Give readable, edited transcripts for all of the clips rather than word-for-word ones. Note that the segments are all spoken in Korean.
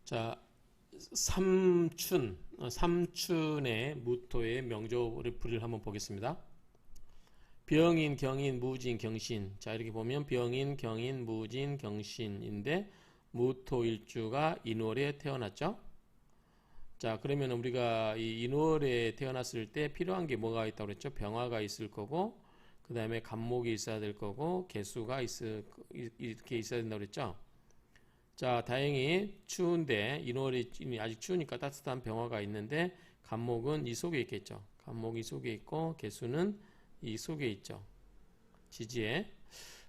자, 삼춘의 무토의 명조를 불을 한번 보겠습니다. 병인, 경인, 무진, 경신. 자, 이렇게 보면 병인, 경인, 무진, 경신인데 무토일주가 인월에 태어났죠. 자, 그러면 우리가 이 인월에 태어났을 때 필요한 게 뭐가 있다고 그랬죠? 병화가 있을 거고, 그 다음에 간목이 있어야 될 거고, 개수가 이렇게 있어야 된다고 그랬죠? 자, 다행히 추운데 인월이 아직 추우니까 따뜻한 병화가 있는데 간목은 이 속에 있겠죠. 간목이 속에 있고 개수는 이 속에 있죠. 지지에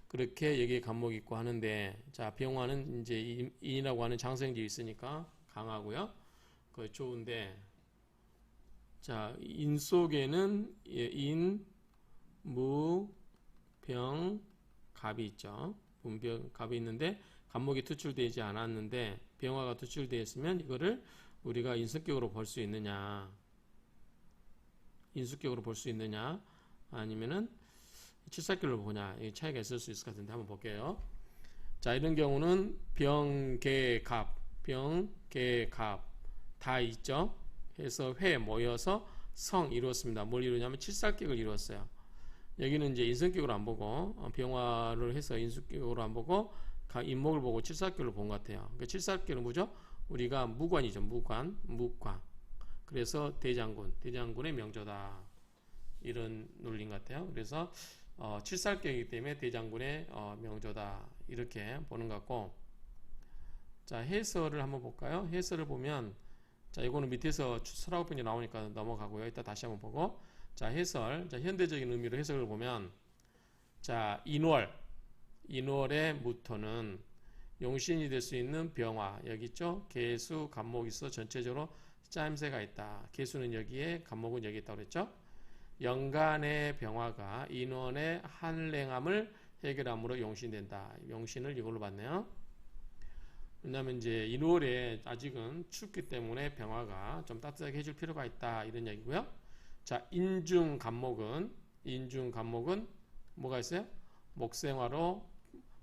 그렇게 여기에 간목이 있고 하는데, 자, 병화는 이제 인이라고 하는 장생지 있으니까 강하고요. 그 좋은데, 자, 인 속에는 인, 무, 병, 갑이 있죠. 분병, 갑이 있는데 간목이 투출되지 않았는데 병화가 투출되어 있으면 이거를 우리가 인수격으로 볼 수 있느냐, 인수격으로 볼 수 있느냐, 아니면은 칠삭격으로 보냐, 이 차이가 있을 수 있을 것 같은데 한번 볼게요. 자, 이런 경우는 병, 개, 갑, 병, 개, 갑 다 있죠. 해서 회 모여서 성 이루었습니다. 뭘 이루냐면 칠삭격을 이루었어요. 여기는 이제 인성격으로 안 보고 병화를 해서 인수격으로 안 보고 인목을 보고 칠삭격을 본 것 같아요. 그러니까 칠삭격은 뭐죠? 우리가 무관이죠. 무관. 그래서 대장군의 명조다. 이런 논리인 것 같아요. 그래서 칠살격이기 때문에 대장군의 명조다. 이렇게 보는 것 같고, 자, 해설을 한번 볼까요? 해설을 보면, 자, 이거는 밑에서 설하고편이 나오니까 넘어가고요. 이따 다시 한번 보고, 자, 해설. 자, 현대적인 의미로 해석을 보면, 자, 인월의 무토는 용신이 될 수 있는 병화, 여기 있죠? 개수, 간목이 있어 전체적으로 짜임새가 있다. 개수는 여기에, 간목은 여기 있다고 그랬죠? 연간의 병화가 인원의 한랭함을 해결함으로 용신된다. 용신을 이걸로 봤네요. 왜냐하면 이제 인월에 아직은 춥기 때문에 병화가 좀 따뜻하게 해줄 필요가 있다. 이런 얘기고요. 자, 인중간목은 뭐가 있어요? 목생화로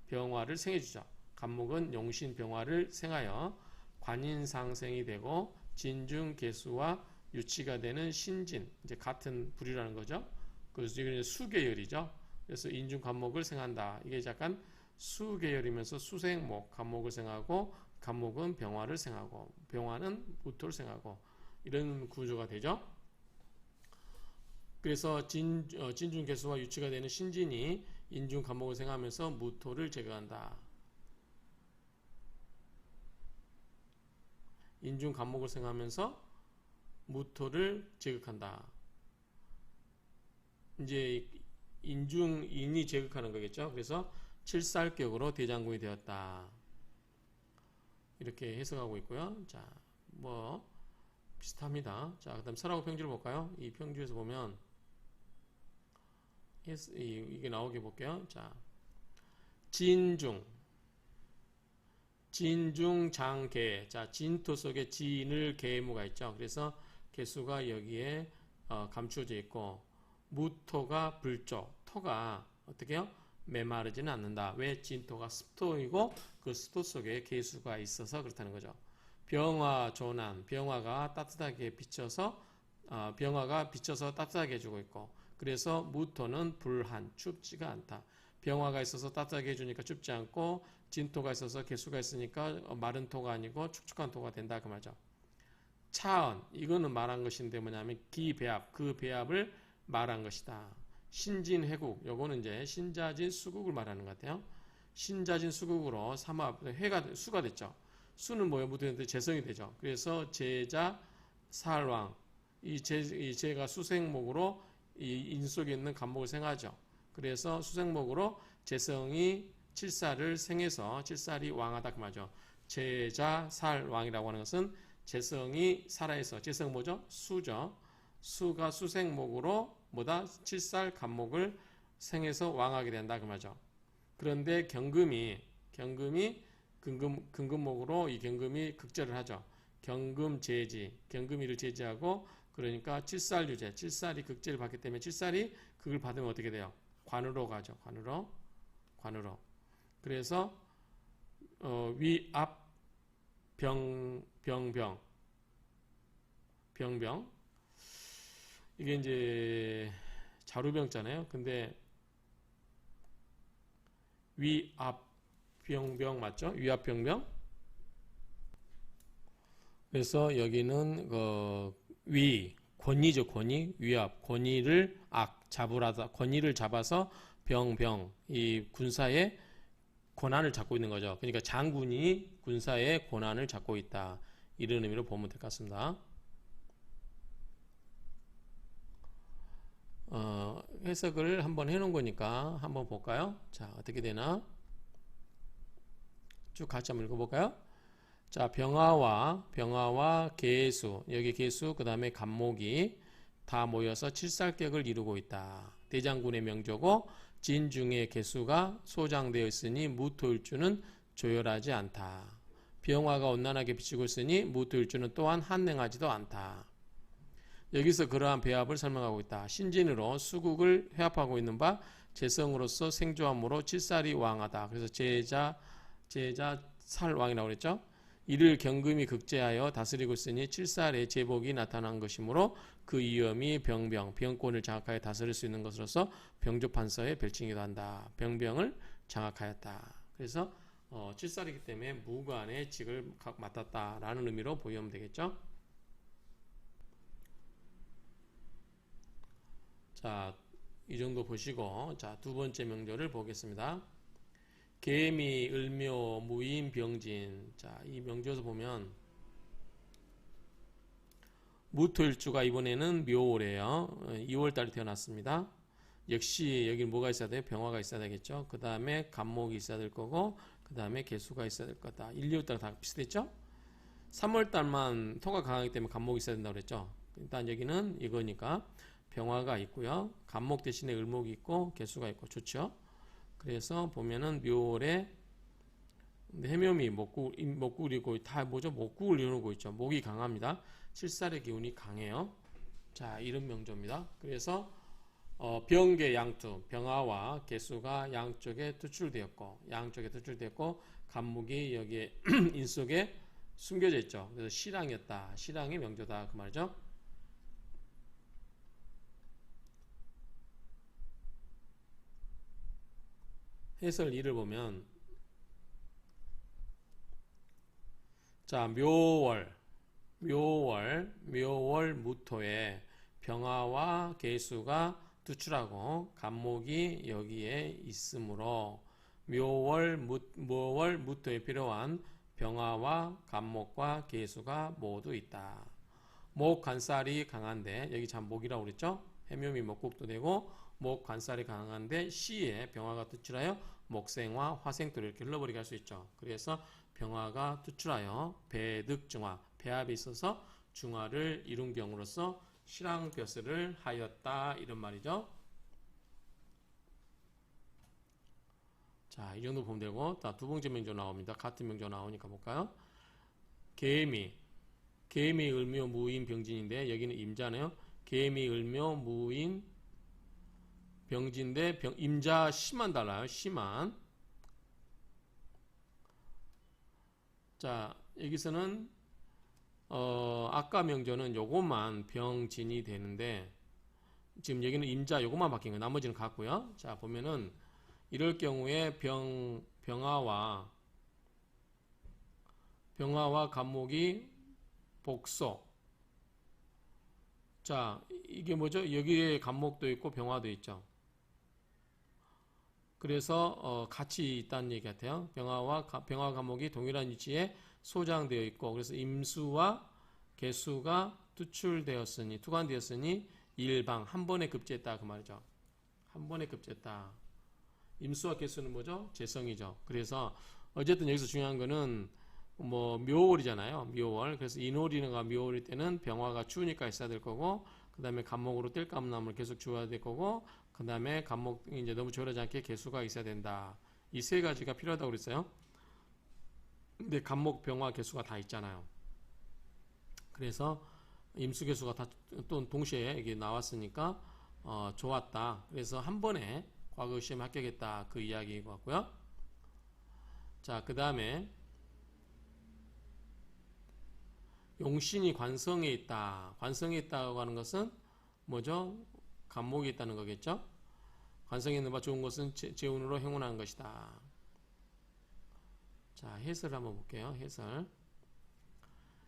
병화를 생해주죠. 간목은 용신 병화를 생하여 관인상생이 되고 진중개수와 유치가 되는 신진, 이제 같은 부류라는 거죠. 그래서 이건 수계열이죠. 그래서 인중간목을 생한다. 이게 약간 수계열이면서 수생목, 간목을 생하고 간목은 병화를 생하고 병화는 무토를 생하고 이런 구조가 되죠. 그래서 진중개수와 유치가 되는 신진이 인중간목을 생하면서 무토를 제거한다. 인중간목을 생하면서 무토를 제극한다. 이제 인이 제극하는 거겠죠. 그래서 칠살격으로 대장군이 되었다. 이렇게 해석하고 있고요. 자, 뭐 비슷합니다. 자, 그다음 설하고 평지를 볼까요? 이 평지에서 보면 이게 나오게 볼게요. 자, 진중장개. 자, 진토 속에 진을 개무가 있죠. 그래서 개수가 여기에 감추어져 있고, 무토가 불조. 토가 어떻게 해요? 메마르지는 않는다. 왜? 진토가 습토이고 그 습토 속에 개수가 있어서 그렇다는 거죠. 병화 조난. 병화가 따뜻하게 비쳐서 따뜻하게 해주고 있고, 그래서 무토는 불한, 춥지가 않다. 병화가 있어서 따뜻하게 해주니까 춥지 않고, 진토가 있어서 개수가 있으니까 마른 토가 아니고 축축한 토가 된다 그 말이죠. 차언, 이거는 말한 것인데 뭐냐면 기배합, 그 배합을 말한 것이다. 신진회국, 요거는 이제 신자진 수국을 말하는 것 같아요. 신자진 수국으로 삼합, 수가 됐죠. 수는 뭐예요? 무토인데 재성이 되죠. 그래서 제자 살왕, 이 제가 수생목으로 이 인 속에 있는 간목을 생하죠. 그래서 수생목으로 재성이 칠살을 생해서 칠살이 왕하다 그 말이죠. 제자 살왕이라고 하는 것은 재성이 살아있어. 재성 뭐죠? 수죠. 수가 수생목으로 뭐다? 칠살 간목을 생해서 왕하게 된다 그 말이죠. 그런데 경금이 근금목으로 이 경금이 극절을 하죠. 경금제지, 경금이를 제지하고, 그러니까 칠살유제, 칠살이 극제를 받기 때문에 칠살이 극을 받으면 어떻게 돼요? 관으로 가죠. 관으로. 그래서 위압 병병 이게 이제 자루병자네요. 근데 위압병병 맞죠? 위압병병. 그래서 여기는 권위죠. 권위, 위압, 권위를 잡으라다. 권위를 잡아서 병 이 군사의 권한을 잡고 있는 거죠. 그러니까 장군이 군사의 권한을 잡고 있다. 이런 의미로 보면 될 것 같습니다. 해석을 한번 해놓은 거니까 한번 볼까요? 자, 어떻게 되나? 쭉 같이 한번 읽어볼까요? 자, 병화와 계수, 여기 계수, 그 다음에 간목이 다 모여서 칠살격을 이루고 있다. 대장군의 명조고 진중의 계수가 소장되어 있으니 무토일주는 조열하지 않다. 병화가 온난하게 비치고 있으니 무토일주는 또한 한냉하지도 않다. 여기서 그러한 배합을 설명하고 있다. 신진으로 수국을 회합하고 있는 바 재성으로서 생조함으로 칠살이 왕하다. 그래서 제자 살왕이라고 그랬죠. 이를 경금이 극제하여 다스리고 있으니 칠살의 제복이 나타난 것이므로 그 위엄이 병권을 장악하여 다스릴 수 있는 것으로서 병조판서의 별칭이기도 한다. 병을 장악하였다. 그래서 칠살이기 때문에 무관의 직을 맡았다라는 의미로 보이면 되겠죠. 자, 이 정도 보시고 자, 두 번째 명조를 보겠습니다. 계미, 을묘, 무인, 병진. 자, 이 명조에서 보면 무토일주가 이번에는 묘월이에요. 2월달에 태어났습니다. 역시 여기 뭐가 있어야 돼요? 병화가 있어야 되겠죠. 그 다음에 간목이 있어야 될 거고 그 다음에 개수가 있어야 될 거다. 1, 2월달 다 비슷했죠? 3월달만 토가 강하기 때문에 간목이 있어야 된다고 그랬죠. 일단 여기는 이거니까 병화가 있고요. 간목 대신에 을목이 있고 개수가 있고 좋죠. 그래서 보면은 묘월에 해묘미 목국이고 다 뭐죠? 목국을 이루고 있죠. 목이 강합니다. 칠살의 기운이 강해요. 자, 이런 명조입니다. 그래서 병계 양투, 병화와 개수가 양쪽에 투출되었고 간목이 여기에 인 속에 숨겨져 있죠. 그래서 실황이었다. 실황의 명조다 그 말이죠. 해설 2를 보면 자, 묘월 무토에 병화와 계수가 투출하고 간목이 여기에 있으므로 묘월 무토에 필요한 병화와 간목과 계수가 모두 있다. 목 관살이 강한데 여기 참 목이라고 그랬죠. 해묘미 목국도 되고 목 관살이 강한데 시에 병화가 투출하여 목생화 화생토를 이렇게 흘러버리게 할 수 있죠. 그래서 병화가 투출하여 배득중화 배합이 있어서 중화를 이룬 경우로서 실황벼슬을 하였다 이런 말이죠. 자, 이 정도 보면 되고 두 번째 명조 나옵니다. 같은 명조 나오니까 볼까요? 계미 을묘 무인 병진인데 여기는 임자네요. 계미 을묘 무인 병진대 임자 시만 달라요. 시만. 자, 여기서는 아까 명조는 요것만 병진이 되는데 지금 여기는 임자 요것만 바뀐 거예요. 나머지는 같고요. 자, 보면은 이럴 경우에 병화와 간목이 복소. 자, 이게 뭐죠? 여기에 간목도 있고 병화도 있죠. 그래서 같이 있다는 얘기 같아요. 병화 간목이 동일한 위치에 소장되어 있고 그래서 임수와 개수가 투관되었으니 일방 한 번에 급제했다 그 말이죠. 한 번에 급제했다. 임수와 개수는 뭐죠? 재성이죠. 그래서 어쨌든 여기서 중요한 거는 뭐 묘월이잖아요. 묘월. 그래서 인월이나 묘월일 때는 병화가 추우니까 있어야 될 거고 그 다음에 간목으로 땔감나무를 계속 주어야 될 거고 그 다음에 간목이 이제 너무 저러지 않게 개수가 있어야 된다. 이 세 가지가 필요하다고 그랬어요. 근데 간목, 병화, 개수가 다 있잖아요. 그래서 임수, 개수가 다 또 동시에 이게 나왔으니까 좋았다. 그래서 한 번에 과거 시험에 합격했다. 그 이야기인 것 같고요. 자, 그 다음에 용신이 관성에 있다. 관성에 있다고 하는 것은 뭐죠? 간목이 있다는 거겠죠? 관성에 있는 바 좋은 것은 재운으로 행운한 것이다. 자, 해설을 한번 볼게요. 해설.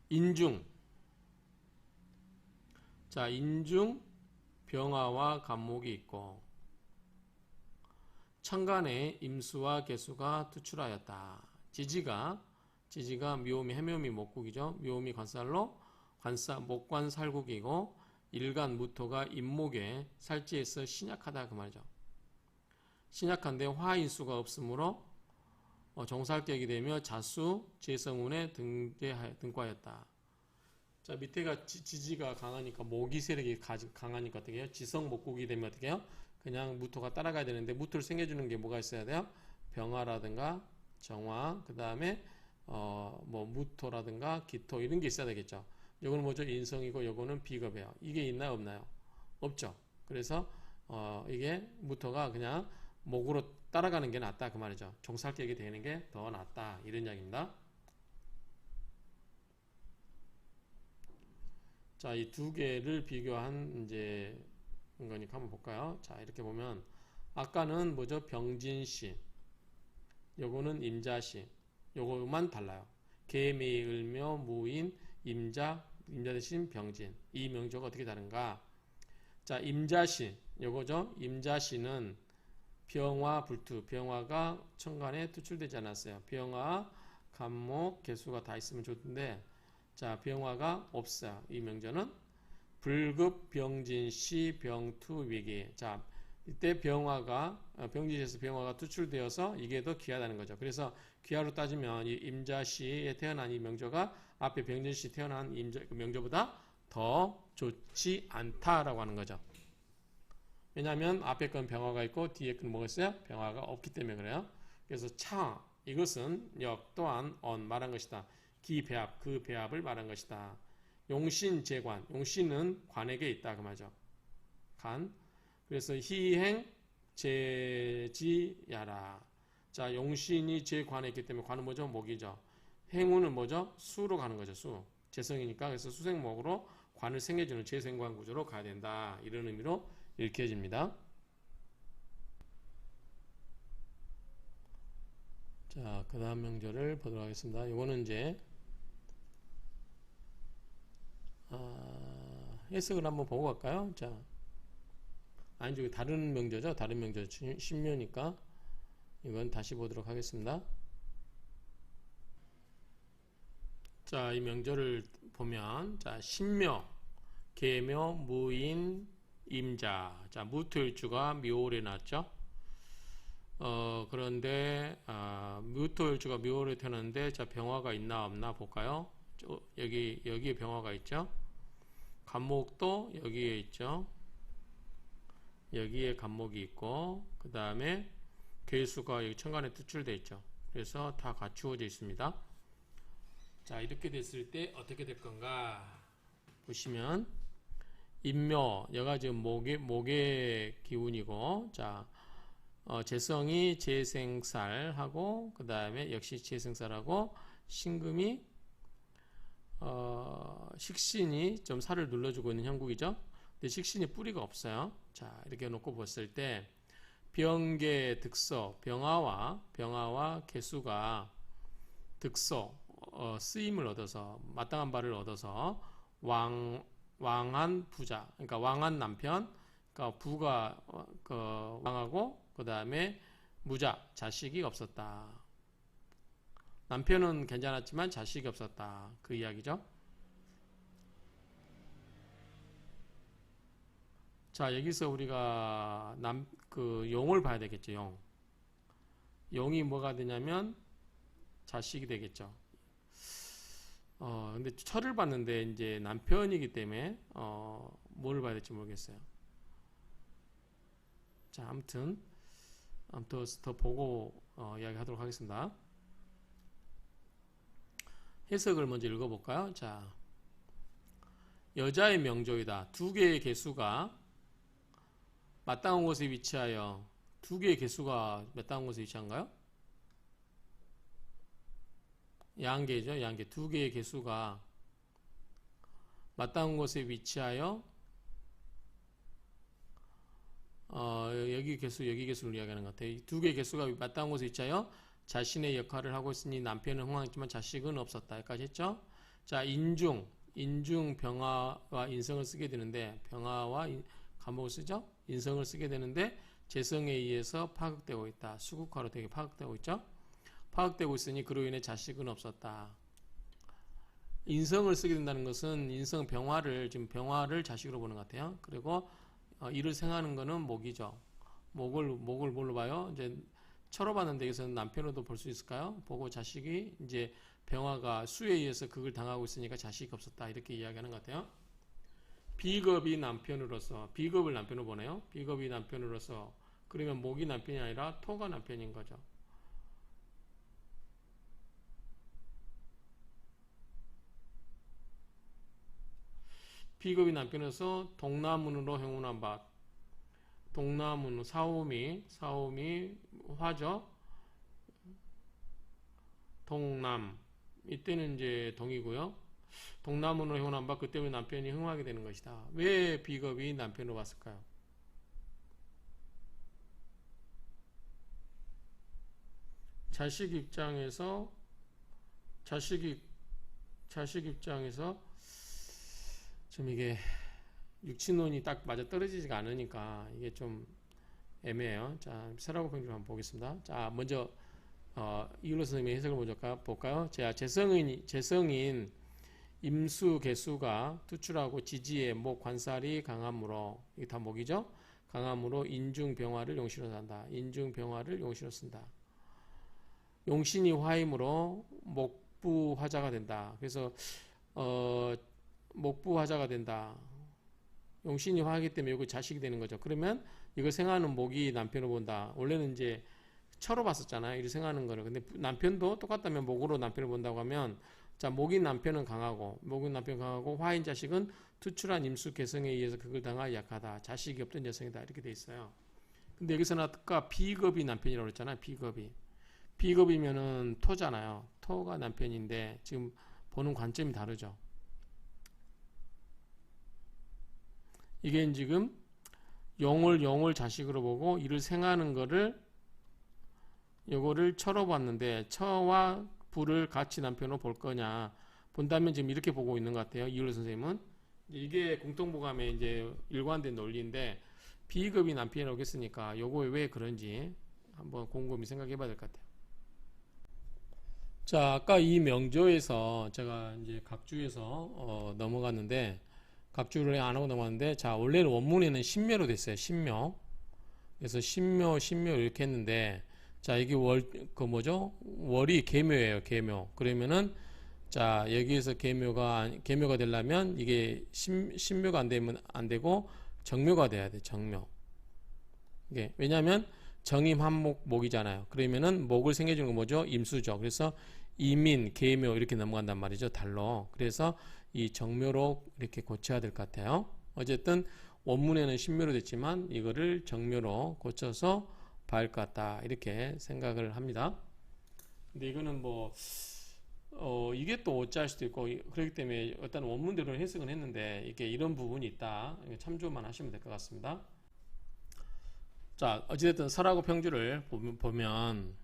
인중. 자, 인중 병화와 간목이 있고 천간에 임수와 개수가 투출하였다. 지지가 묘미 해묘미 목국이죠. 묘미 관살로 목관 살국이고 일간 무토가 임목에 살지에서 신약하다 그 말이죠. 신약한데 화인수가 없으므로 정살격이 되며 자수 재성운에 등과했다. 자, 밑에가 지지가 강하니까 모기 세력이 강하니까 어떻게 해요? 지성 목국이 되면 어떻게 해요? 그냥 무토가 따라가야 되는데 무토를 생겨주는 게 뭐가 있어야 돼요? 병화라든가 정화, 그 다음에 뭐 무토라든가 기토 이런 게 있어야 되겠죠. 요거는 뭐죠? 인성이고 요거는 비겁이에요. 이게 있나요? 없나요? 없죠. 그래서 이게 무토가 그냥 목으로 따라가는 게 낫다 그 말이죠. 종살격이 되는 게 더 낫다 이런 이야기입니다. 자, 이 두 개를 비교한 이제 거니까 한번 볼까요? 자, 이렇게 보면 아까는 뭐죠? 병진시, 요거는 임자시, 요거만 달라요. 개미, 을묘, 무인, 임자 대신 병진. 이 명조가 어떻게 다른가? 자, 임자시, 요거죠? 임자시는 병화 불투, 병화가 천간에 투출되지 않았어요. 병화, 간목, 개수가 다 있으면 좋던데, 자, 병화가 없어요. 이 명조는 불급 병진시 병투 위기. 자, 이때 병진시에서 병화가 투출되어서 이게 더 귀하다는 거죠. 그래서 귀하로 따지면 이 임자시에 태어난 이 명조가 앞에 병진시 태어난 명조보다 더 좋지 않다라고 하는 거죠. 왜냐하면 앞에 건 병화가 있고 뒤에 건 뭐가 있어요? 병화가 없기 때문에 그래요. 그래서 이것은 역 또한 말한 것이다. 기배합, 그 배합을 말한 것이다. 용신재관, 용신은 관에게 있다 그 말이죠. 간. 그래서 희행 재지야라. 자, 용신이 재관에 있기 때문에 관은 뭐죠? 목이죠. 행운은 뭐죠? 수로 가는 거죠. 수. 재성이니까 그래서 수생목으로 관을 생겨주는 재생관 구조로 가야 된다. 이런 의미로 읽혀집니다. 자, 그 다음 명절을 보도록 하겠습니다. 이거는 이제 해석을 한번 보고 갈까요? 자, 아니 저기 다른 명절죠. 다른 명절 신묘니까 이건 다시 보도록 하겠습니다. 자, 이 명절을 보면 자, 신묘, 계묘, 무인, 임자. 자, 무토일주가 묘월에 났죠. 그런데 무토일주가 묘월에 태어났는데 자, 병화가 있나 없나 볼까요? 여기에 병화가 있죠. 간목도 여기에 있죠. 여기에 간목이 있고 그 다음에 괴수가 여기 천간에 투출되어 있죠. 그래서 다 갖추어져 있습니다. 자, 이렇게 됐을 때 어떻게 될 건가 보시면 인묘, 얘가 지금 목의 기운이고, 자, 재성이 재생살하고, 그 다음에 역시 재생살하고, 신금이, 식신이 좀 살을 눌러주고 있는 형국이죠. 근데 식신이 뿌리가 없어요. 자, 이렇게 놓고 봤을 때, 병계 득서, 병화와 개수가 득서, 쓰임을 얻어서, 마땅한 바를 얻어서, 왕한 부자, 그러니까 왕한 남편, 그러니까 부가 왕하고 그 다음에 무자, 자식이 없었다. 남편은 괜찮았지만 자식이 없었다. 그 이야기죠. 자, 여기서 우리가 용을 봐야 되겠죠. 용. 용이 뭐가 되냐면 자식이 되겠죠. 근데 철을 봤는데 이제 남편이기 때문에 뭘 봐야 될지 모르겠어요. 자, 아무튼 더 보고 이야기하도록 하겠습니다. 해석을 먼저 읽어볼까요? 자, 여자의 명조이다. 두 개의 개수가 마땅한 곳에 위치하여 두 개의 개수가 마땅한 곳에 위치한가요? 양계죠. 양계. 두 개의 개수가 맞닿은 곳에 위치하여 여기 개수를 이야기하는 것 같아요. 두 개의 개수가 맞닿은 곳에 위치하여 자신의 역할을 하고 있으니 남편은 흥황했지만 자식은 없었다. 여기까지 했죠. 자, 인중 병화와 인성을 쓰게 되는데, 병화와 간목을 쓰죠. 인성을 쓰게 되는데 재성에 의해서 파극되고 있다. 수국화로 되게 파극되고 있죠. 파극되고 있으니 그로 인해 자식은 없었다. 인성을 쓰게 된다는 것은 인성 지금 병화를 자식으로 보는 것 같아요. 그리고 이를 생하는 것은 목이죠. 목을 뭘로 봐요? 이제 처로 봤는데 여기서는 남편으로도 볼 수 있을까요? 보고 자식이 이제 병화가 수에 의해서 그걸 당하고 있으니까 자식이 없었다. 이렇게 이야기하는 것 같아요. 비겁이 남편으로서, 비겁을 남편으로 보네요. 비겁이 남편으로서, 그러면 목이 남편이 아니라 토가 남편인 거죠. 비겁이 남편으로서 동나문으로 행운한 밭. 동나문, 사오미 화죠. 동남, 이때는 이제 동이고요. 동남으로 행운한 바, 그 때문에 남편이 흥하게 되는 것이다. 왜 비겁이 남편으로 왔을까요? 자식 입장에서 좀 이게 육친론이 딱 맞아 떨어지지가 않으니까 이게 좀 애매해요. 자, 세라고 평균 한번 보겠습니다. 자, 먼저 이율로 선생님의 해석을 먼저 볼까요? 자, 재성인 임수 개수가 투출하고 지지의 목 관살이 강함으로, 이게 다 목이죠? 강함으로 인중병화를 용신으로 산다. 인중병화를 용신으로 쓴다. 용신이 화임으로 목부화자가 된다. 그래서 목부화자가 된다. 용신이 화하기 때문에 이거 자식이 되는 거죠. 그러면 이걸 생하는 목이 남편을 본다. 원래는 이제 처로 봤었잖아요. 이를 생하는 거를. 근데 남편도 똑같다면 목으로 남편을 본다고 하면, 자, 목인 남편은 강하고 화인 자식은 투출한 임수 개성에 의해서 그걸 당하여 약하다. 자식이 없던 여성이다. 이렇게 돼 있어요. 근데 여기서는 아까 비겁이 남편이라고 그랬잖아요. 비겁이면은 토잖아요. 토가 남편인데 지금 보는 관점이 다르죠. 이게 지금 용을 자식으로 보고 이를 생하는 거를 요거를 처로 봤는데, 처와 부를 같이 남편으로 볼 거냐 본다면 지금 이렇게 보고 있는 것 같아요. 이율로 선생님은. 이게 공통보감의 이제 일관된 논리인데, 비겁이 남편이라고 했으니까 요거 왜 그런지 한번 곰곰이 생각해 봐야 될 것 같아요. 자, 아까 이 명조에서 제가 이제 각주에서 넘어갔는데, 각주를 안 하고 넘어갔는데, 자, 원래는 원문에는 신묘로 됐어요. 신묘. 그래서 신묘 이렇게 했는데, 자, 이게 월이 계묘예요. 계묘. 그러면은, 자, 여기에서 계묘가 되려면 이게 신묘가 안 되고 정묘가 돼야 돼. 정묘. 이게 왜냐하면 정임 한목이잖아요. 그러면은 목을 생겨주는 건 뭐죠? 임수죠. 그래서 이민, 계묘 이렇게 넘어간단 말이죠. 달로. 그래서 이 정묘로 이렇게 고쳐야 될 것 같아요. 어쨌든 원문에는 신묘로 됐지만 이거를 정묘로 고쳐서 봐야 할 것 같다. 이렇게 생각을 합니다. 근데 이거는 이게 또 어찌할 수도 있고, 그렇기 때문에 일단 원문대로 해석은 했는데 이게 이런 부분이 있다. 참조만 하시면 될 것 같습니다. 자, 어찌됐든 설하고 평주를 보면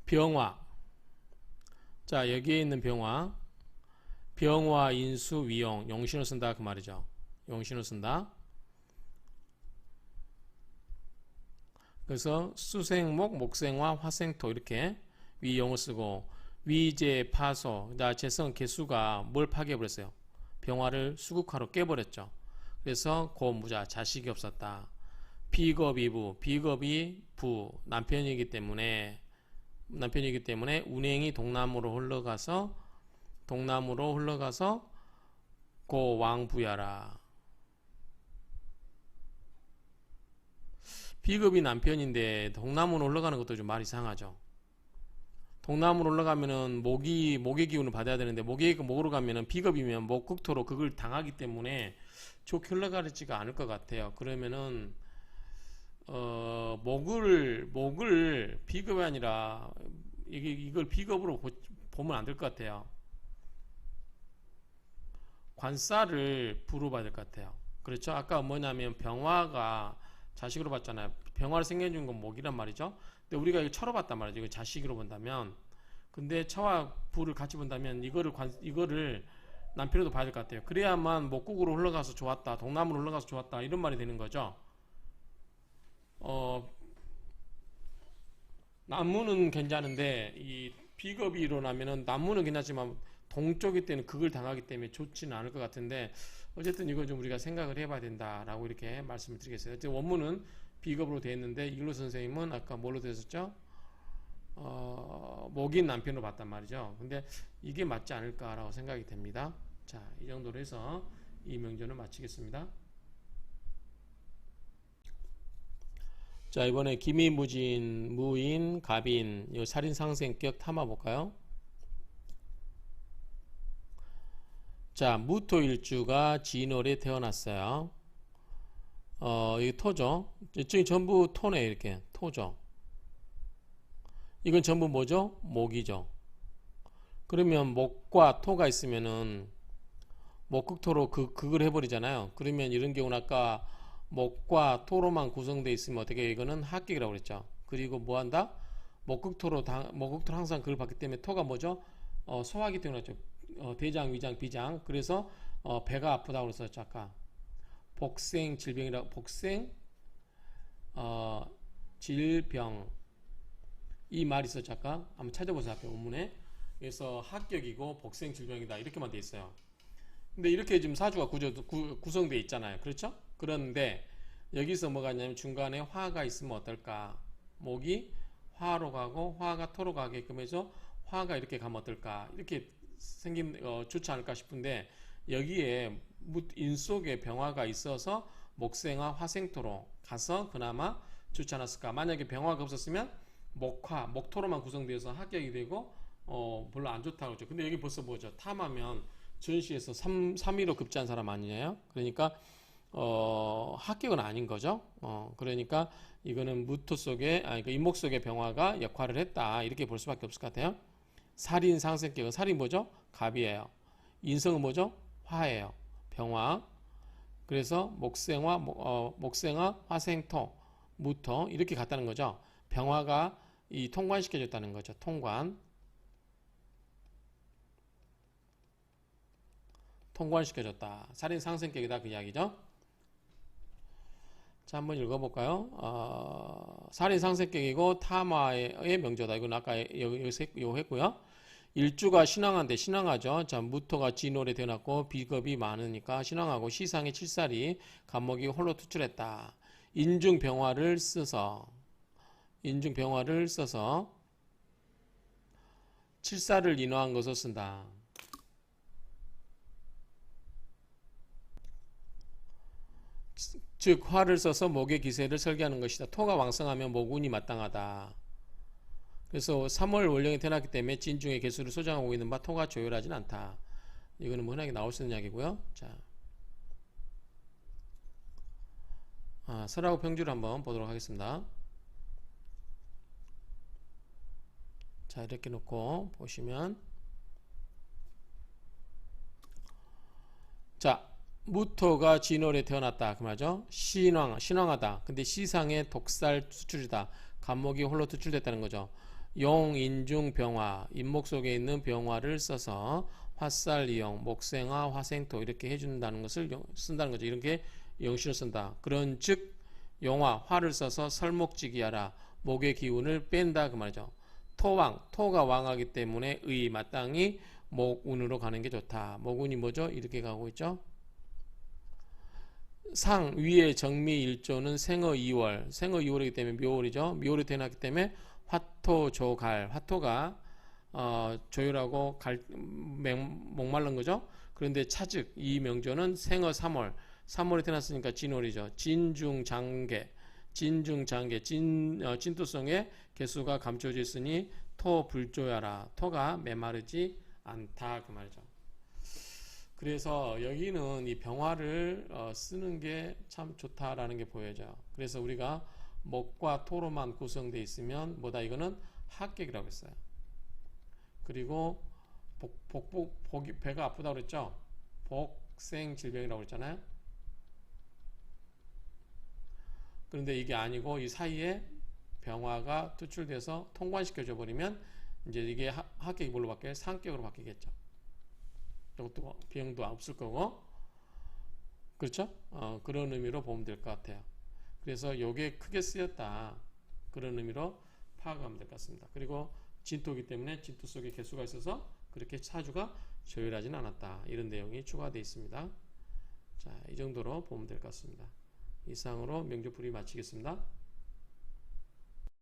병화, 자, 여기에 있는 병화, 인수, 위용, 용신을 쓴다 그 말이죠. 용신을 쓴다. 그래서 수생목, 목생화, 화생토 이렇게 위용을 쓰고, 위제, 파소, 재성, 개수가 뭘 파괴해버렸어요? 병화를 수국화로 깨버렸죠. 그래서 고무자, 자식이 없었다. 비겁이 부, 남편이기 때문에 운행이 동남으로 흘러가서 고왕부야라. 비겁이 남편인데 동남으로 올라가는 것도 좀 말이 이상하죠. 동남으로 올라가면은 목의 기운을 받아야 되는데, 목으로 가면은 비겁이면 목국토로 그걸 당하기 때문에 좋게 흘러가지가 않을 것 같아요. 그러면은 목을 비겁이 아니라 이걸 비겁으로 보면 안 될 것 같아요. 관사를 부로 봐야 될 것 같아요. 그렇죠? 아까 뭐냐면 병화가 자식으로 봤잖아요. 병화를 생겨준 건 목이란 말이죠. 근데 우리가 이거 처로 봤단 말이죠. 이거 자식으로 본다면. 근데 처와 부를 같이 본다면 이거를 남편으로도 봐야 될 것 같아요. 그래야만 목국으로 흘러가서 좋았다, 동남으로 흘러가서 좋았다 이런 말이 되는 거죠. 남문은 괜찮은데 이 비겁이 일어나면은 남문은 괜찮지만 동쪽일 때는 극을 당하기 때문에 좋지는 않을 것 같은데 어쨌든 이거 좀 우리가 생각을 해봐야 된다라고 이렇게 말씀을 드리겠어요. 어쨌든 원문은 비겁으로 되어 있는데 이글로 선생님은 아까 뭘로 되었었죠? 목인 남편으로 봤단 말이죠. 근데 이게 맞지 않을까라고 생각이 됩니다. 자, 이 정도로 해서 이 명전을 마치겠습니다. 자, 이번에 기미무진, 무인, 갑인, 이 살인상생격 탐아 볼까요? 자, 무토일주가 진월에 태어났어요. 이게 토죠. 이쪽이 전부 토네, 이렇게. 토죠. 이건 전부 뭐죠? 목이죠. 그러면 목과 토가 있으면은 목극토로 극을 해버리잖아요. 그러면 이런 경우는 아까 목과 토로만 구성되어 있으면 어떻게 이거는 합격이라고 그랬죠. 그리고 뭐 한다? 목극토로 항상 그걸 봤기 때문에 토가 뭐죠? 소화기 때문에 그랬죠. 대장, 위장, 비장. 그래서 배가 아프다고 그랬었죠. 아까 복생 질병이라고 복생 질병 이 말이 있었죠. 아까 한번 찾아보세요. 앞에 원문에. 그래서 합격이고 복생 질병이다 이렇게만 돼 있어요. 근데 이렇게 지금 사주가 구성되어 있잖아요. 그렇죠? 그런데 여기서 뭐가 있냐면 중간에 화가 있으면 어떨까? 목이 화로 가고 화가 토로 가게끔 해서 화가 이렇게 가면 어떨까? 이렇게 생긴 좋지 않을까 싶은데 여기에 인 속에 병화가 있어서 목생화 화생토로 가서 그나마 좋지 않았을까? 만약에 병화가 없었으면 목화, 목토로만 구성되어서 합격이 되고 별로 안 좋다고 그러죠. 근데 여기 벌써 뭐죠? 탐하면 전시에서 3위로 급제한 사람 아니냐요? 그러니까 합격은 아닌 거죠. 그러니까 이거는 무토 속에 그러니까 인목 속의 병화가 역할을 했다 이렇게 볼 수밖에 없을 것 같아요. 살인 상생격은 살인 뭐죠? 갑이에요. 인성은 뭐죠? 화예요. 병화. 그래서 목생화, 화생토, 무토 이렇게 갔다는 거죠. 병화가 이 통관시켜줬다는 거죠. 통관시켜줬다. 살인 상생격이다 그 이야기죠. 자, 한번 읽어볼까요? 살인 상생격이고 탐화의 명조다. 이건 아까 여기서 했고요. 일주가 신왕한데 신왕하죠. 자, 무토가 진월에 태어났고 비겁이 많으니까 신왕하고 시상의 칠살이 간목이 홀로 투출했다. 인중병화를 써서 칠살을 인화한 것을 쓴다. 즉 화를 써서 목의 기세를 설계하는 것이다. 토가 왕성하면 목운이 마땅하다. 그래서 3월 월령에 태어났기 때문에 진중의 개수를 소장하고 있는 바 토가 조율하진 않다. 이거는 뭐 흔하게 나올 수 있는 이야기고요. 자, 설하고 평주를 한번 보도록 하겠습니다. 자, 이렇게 놓고 보시면 자, 무토가 진월에 태어났다 그 말이죠. 신왕하다. 근데 시상의 독살 수출이다. 간목이 홀로 투출됐다는 거죠. 용, 인중, 병화, 인목 속에 있는 병화를 써서 화살 이용, 목생화, 화생토 이렇게 해준다는 것을 쓴다는 거죠. 이렇게 영시를 쓴다. 그런 즉 용화, 화를 써서 설목지기하라. 목의 기운을 뺀다 그 말이죠. 토가 왕하기 때문에 마땅히 목운으로 가는 게 좋다. 목운이 뭐죠? 이렇게 가고 있죠. 상 위의 정미 일조는 생어 2월, 생어 2월이기 때문에 묘월이죠. 묘월이 태어났기 때문에 화토조갈, 화토가 조율하고 목말른 거죠. 그런데 차즉 이 명조는 생어 3월, 3월에 태어났으니까 진월이죠. 진중장계, 진토성의 개수가 감춰져 있으니 토 불조야라. 토가 메마르지 않다 그 말이죠. 그래서 여기는 이 병화를 쓰는 게 참 좋다라는 게 보여져요. 그래서 우리가 목과 토로만 구성되어 있으면 뭐다 이거는 합격이라고 했어요. 그리고 배가 아프다고 그랬죠. 갑작생 질병이라고 했잖아요. 그런데 이게 아니고 이 사이에 병화가 투출돼서 통관시켜줘 버리면 이제 이게 합격이 뭘로 바뀌어요? 상격으로 바뀌겠죠. 이것도 비용도 없을 거고, 그렇죠? 그런 의미로 보면 될 것 같아요. 그래서 요게 크게 쓰였다, 그런 의미로 파악하면 될 것 같습니다. 그리고 진토이기 때문에 진토 속에 개수가 있어서 그렇게 사주가 조율하지는 않았다, 이런 내용이 추가되어 있습니다. 자, 이 정도로 보면 될 것 같습니다. 이상으로 명조풀이 마치겠습니다.